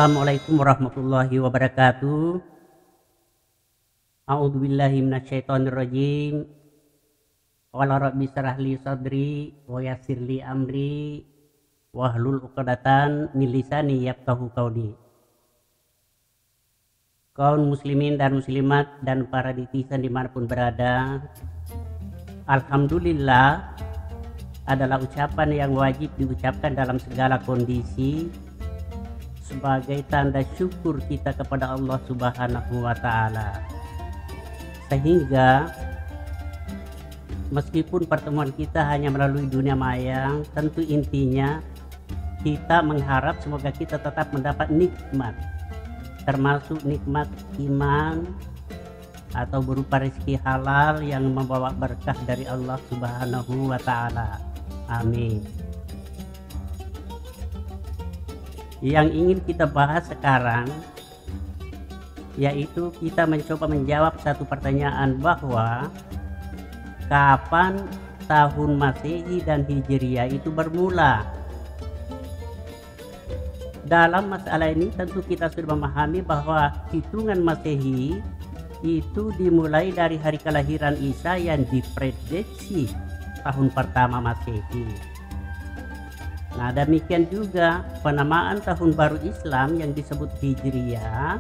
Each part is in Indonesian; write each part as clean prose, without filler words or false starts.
Assalamualaikum warahmatullahi wabarakatuh. A'udzubillahi minasyaitonirrajim. Qala rabbi shrah li sadri wa yassir li amri wahlul 'uqdatam min lisani yafqahu qawli. Kaum muslimin dan muslimat dan para netizen dimanapun berada, alhamdulillah adalah ucapan yang wajib diucapkan dalam segala kondisi sebagai tanda syukur kita kepada Allah Subhanahu wa Ta'ala. Sehingga meskipun pertemuan kita hanya melalui dunia maya, tentu intinya kita mengharap semoga kita tetap mendapat nikmat, termasuk nikmat iman atau berupa rezeki halal yang membawa berkah dari Allah Subhanahu wa Ta'ala. Amin. Yang ingin kita bahas sekarang yaitu kita mencoba menjawab satu pertanyaan, bahwa kapan tahun Masehi dan Hijriah itu bermula. Dalam masalah ini tentu kita sudah memahami bahwa hitungan Masehi itu dimulai dari hari kelahiran Isa yang diprediksi tahun pertama Masehi. Nah, demikian juga penamaan tahun baru Islam yang disebut Hijriah,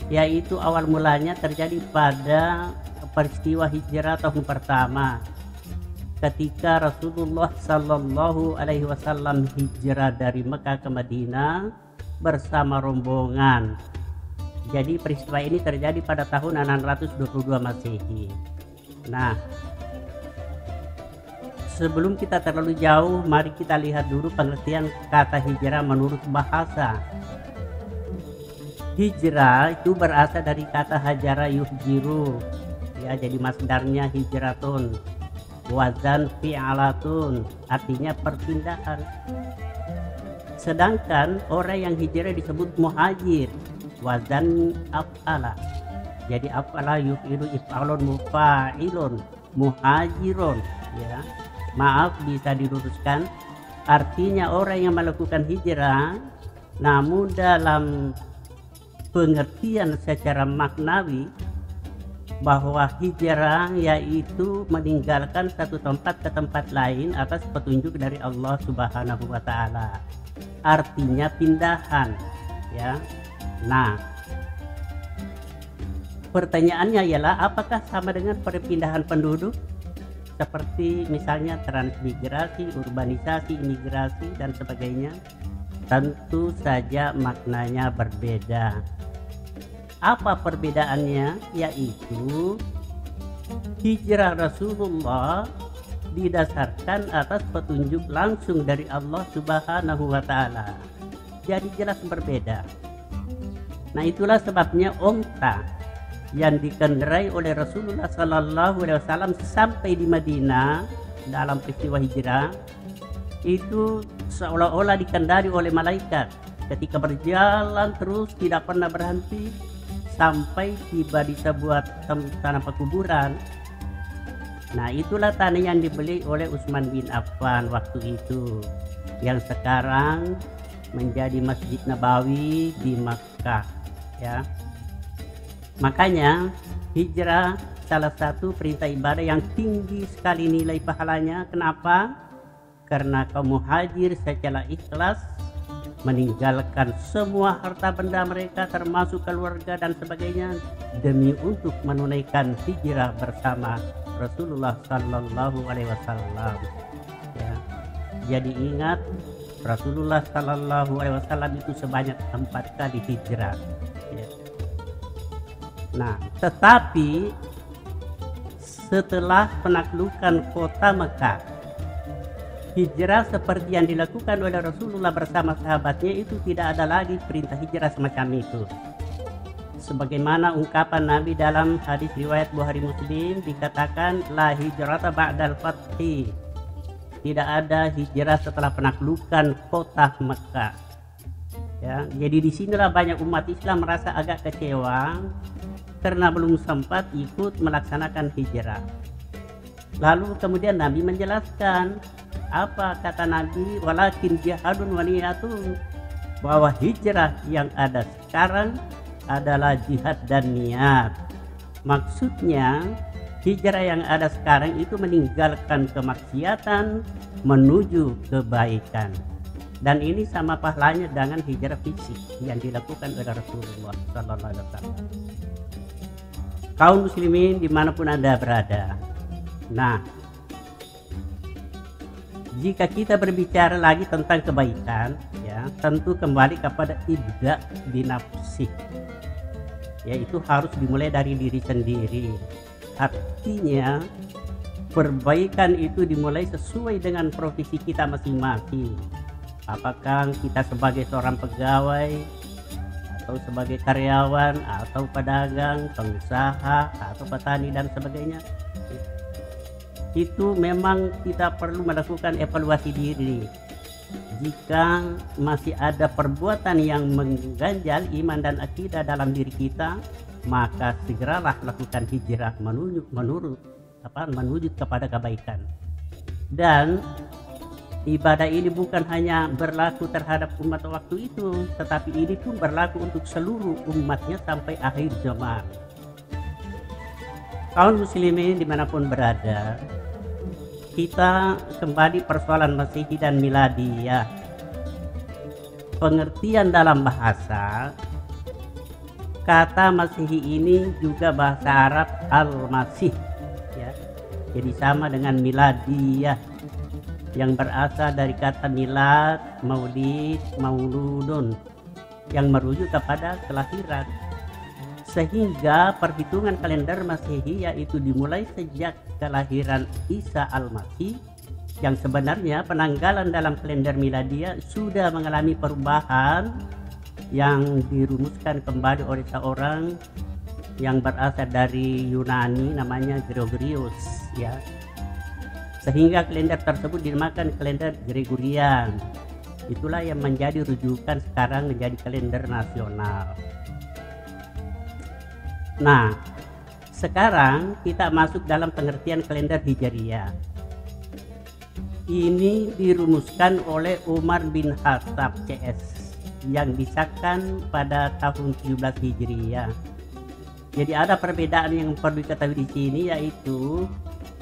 yaitu awal mulanya terjadi pada peristiwa hijrah tahun pertama ketika Rasulullah Sallallahu Alaihi Wasallam hijrah dari Mekah ke Madinah bersama rombongan. Jadi peristiwa ini terjadi pada tahun 622 Masehi. Nah, sebelum kita terlalu jauh, mari kita lihat dulu pengertian kata hijrah menurut bahasa. Hijrah itu berasal dari kata hajara yuhjiru, ya, jadi masdarnya hijratun, wazan fi'alatun, artinya perpindahan. Sedangkan orang yang hijrah disebut muhajir, wazan af'ala, jadi af'ala yufiru if'alun mufa'ilun, muhajirun, ya. Maaf, bisa diluruskan, artinya orang yang melakukan hijrah, namun dalam pengertian secara maknawi bahwa hijrah yaitu meninggalkan satu tempat ke tempat lain atas petunjuk dari Allah Subhanahu wa Ta'ala, artinya pindahan, ya. Nah, pertanyaannya ialah apakah sama dengan perpindahan penduduk seperti misalnya transmigrasi, urbanisasi, imigrasi dan sebagainya? Tentu saja maknanya berbeda. Apa perbedaannya? Yaitu hijrah Rasulullah didasarkan atas petunjuk langsung dari Allah Subhanahu wa Ta'ala. Jadi jelas berbeda. Nah, itulah sebabnya onta yang dikendarai oleh Rasulullah Sallallahu Alaihi Wasallam sampai di Madinah dalam peristiwa hijrah itu seolah-olah dikendari oleh malaikat ketika berjalan terus tidak pernah berhenti sampai tiba di sebuah tanah pekuburan. Nah, itulah tanah yang dibeli oleh Utsman bin Affan waktu itu, yang sekarang menjadi Masjid Nabawi di Makkah, ya. Makanya hijrah salah satu perintah ibadah yang tinggi sekali nilai pahalanya. Kenapa? Karena kaum muhajir secara ikhlas meninggalkan semua harta benda mereka termasuk keluarga dan sebagainya demi untuk menunaikan hijrah bersama Rasulullah Sallallahu Alaihi Wasallam, ya. Jadi ingat, Rasulullah Sallallahu Alaihi Wasallam itu sebanyak 4 kali hijrah, ya. Nah, tetapi setelah penaklukan kota Mekah, hijrah seperti yang dilakukan oleh Rasulullah bersama sahabatnya itu tidak ada lagi perintah hijrah semacam itu. Sebagaimana ungkapan Nabi dalam hadis riwayat Bukhari Muslim dikatakan, la hijrata ba'dal fathi, tidak ada hijrah setelah penaklukan kota Mekah, ya. Jadi disinilah banyak umat Islam merasa agak kecewa karena belum sempat ikut melaksanakan hijrah. Lalu kemudian Nabi menjelaskan, apa kata Nabi, walakin jihadun wa niyatun, bahwa hijrah yang ada sekarang adalah jihad dan niat. Maksudnya hijrah yang ada sekarang itu meninggalkan kemaksiatan menuju kebaikan. Dan ini sama pahalanya dengan hijrah fisik yang dilakukan oleh Rasulullah Sallallahu Alaihi Wasallam. Kaum muslimin dimanapun Anda berada. Nah, jika kita berbicara lagi tentang kebaikan, ya tentu kembali kepada ibda binafsi. Yaitu harus dimulai dari diri sendiri. Artinya perbaikan itu dimulai sesuai dengan profesi kita masing-masing. Apakah kita sebagai seorang pegawai atau sebagai karyawan atau pedagang, pengusaha atau petani dan sebagainya, itu memang kita perlu melakukan evaluasi diri. Jika masih ada perbuatan yang mengganjal iman dan akidah dalam diri kita, maka segeralah lakukan hijrah menuju kepada kebaikan. Dan ibadah ini bukan hanya berlaku terhadap umat waktu itu, tetapi ini pun berlaku untuk seluruh umatnya sampai akhir zaman. Kaum muslimin dimanapun berada, kita kembali persoalan Masehi dan Miladiyah. Pengertian dalam bahasa, kata Masehi ini juga bahasa Arab Al-Masih, ya. Jadi sama dengan Miladiyah yang berasal dari kata milad, maulid, mauludun yang merujuk kepada kelahiran. Sehingga perhitungan kalender Masehi yaitu dimulai sejak kelahiran Isa Al-Masih, yang sebenarnya penanggalan dalam kalender Miladiyah sudah mengalami perubahan yang dirumuskan kembali oleh seorang yang berasal dari Yunani namanya Gregorius, ya. Sehingga kalender tersebut dinamakan kalender Gregorian. Itulah yang menjadi rujukan sekarang menjadi kalender nasional. Nah, sekarang kita masuk dalam pengertian kalender Hijriyah. Ini dirumuskan oleh Umar bin Khattab CS yang disahkan pada tahun 17 Hijriyah. Jadi ada perbedaan yang perlu diketahui di sini, yaitu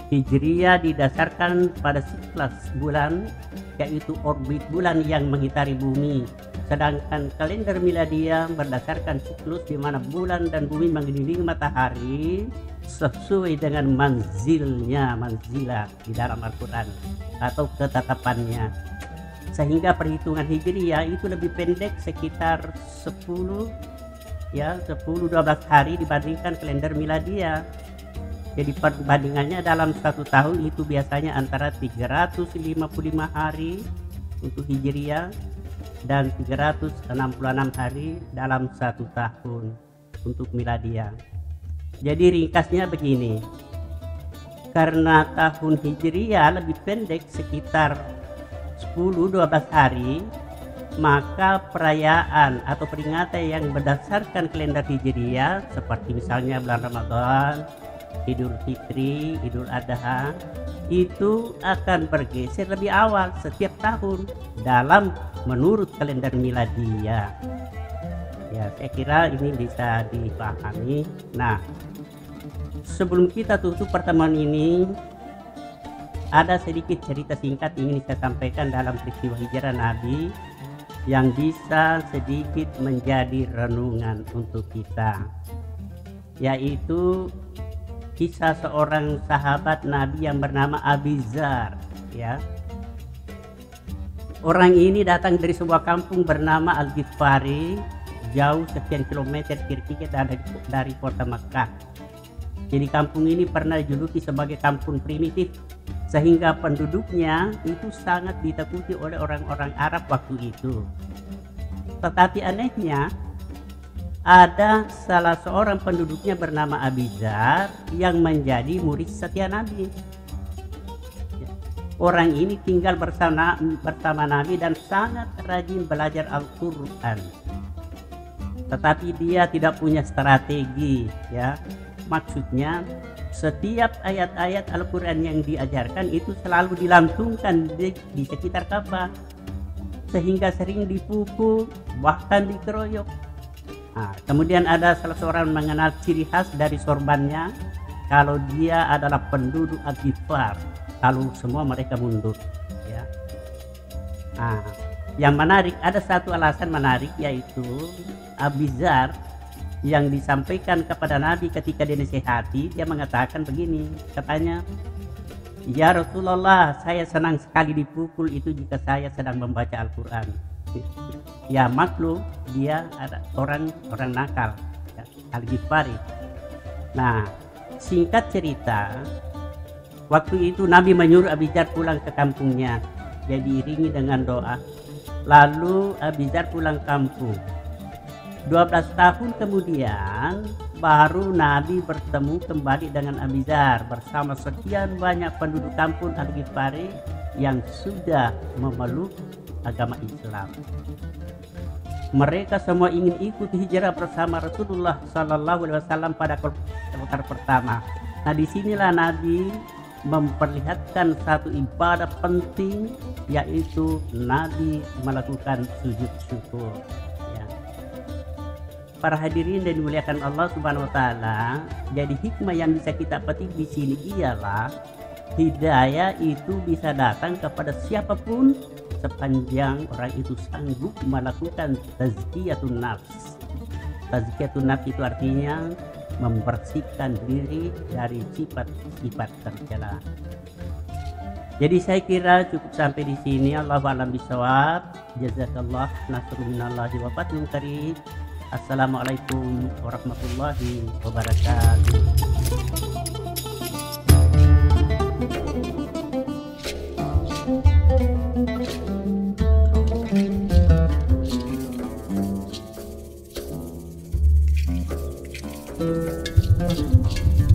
Hijriyah didasarkan pada siklus bulan, yaitu orbit bulan yang mengitari bumi. Sedangkan kalender Miladiyah berdasarkan siklus di mana bulan dan bumi mengelilingi matahari sesuai dengan manzilah di dalam Al-Quran atau ketetapannya. Sehingga perhitungan Hijriyah itu lebih pendek sekitar 10-12 hari dibandingkan kalender Miladiyah. Jadi perbandingannya dalam satu tahun itu biasanya antara 355 hari untuk Hijriyah dan 366 hari dalam satu tahun untuk Miladiyah. Jadi ringkasnya begini, karena tahun Hijriyah lebih pendek sekitar 10-12 hari, maka perayaan atau peringatan yang berdasarkan kalender Hijriyah seperti misalnya bulan Ramadan, Idul Fitri, Idul Adha, itu akan bergeser lebih awal setiap tahun dalam menurut kalender Miladiyah. Ya, saya kira ini bisa dipahami. Nah, sebelum kita tutup pertemuan ini, ada sedikit cerita singkat ingin saya sampaikan dalam peristiwa hijrah Nabi yang bisa sedikit menjadi renungan untuk kita, yaitu kisah seorang sahabat Nabi yang bernama Abi Dzar, ya. Orang ini datang dari sebuah kampung bernama Al-Ghifari, jauh sekian kilometer kira-kira dari kota Makkah. Jadi kampung ini pernah dijuluki sebagai kampung primitif, sehingga penduduknya itu sangat ditakuti oleh orang-orang Arab waktu itu. Tetapi anehnya, ada salah seorang penduduknya bernama Abi Dzar yang menjadi murid setia Nabi. Orang ini tinggal bersama Nabi dan sangat rajin belajar Al-Quran. Tetapi dia tidak punya strategi, ya. Maksudnya setiap ayat-ayat Al-Quran yang diajarkan itu selalu dilantunkan di sekitar Ka'bah. sehingga sering dipukul, bahkan dikeroyok. Nah, kemudian ada salah seorang mengenal ciri khas dari sorbannya, kalau dia adalah penduduk Al-Ghifar, lalu semua mereka mundur. Ya. Nah, yang menarik, ada satu alasan menarik, yaitu Abu Dzar yang disampaikan kepada Nabi ketika dinasihati, dia mengatakan begini, katanya, "Ya Rasulullah, saya senang sekali dipukul itu jika saya sedang membaca Al-Quran." Ya maklum, dia ada orang nakal, ya, Al-Ghifari. Nah, singkat cerita, waktu itu Nabi menyuruh Abu Dzar pulang ke kampungnya. Dia diiringi dengan doa. Lalu Abu Dzar pulang kampung. 12 tahun kemudian baru Nabi bertemu kembali dengan Abu Dzar bersama sekian banyak penduduk kampung Al-Ghifari yang sudah memeluk agama Islam. Mereka semua ingin ikut hijrah bersama Rasulullah SAW pada kloter pertama. Nah, disinilah Nabi memperlihatkan satu ibadah penting, yaitu Nabi melakukan sujud syukur. Ya. Para hadirin dan dimuliakan Allah Subhanahu Wa Taala, jadi hikmah yang bisa kita petik di sini ialah hidayah itu bisa datang kepada siapapun sepanjang orang itu sanggup melakukan tazkiyatun nafs. Tazkiyatun nafs itu artinya membersihkan diri dari sifat-sifat tercela. Jadi saya kira cukup sampai di sini. Allahu a'lam bishawab. Jazakallah nasrun minallahi wa fathun karim. Assalamualaikum warahmatullahi wabarakatuh. Thank you.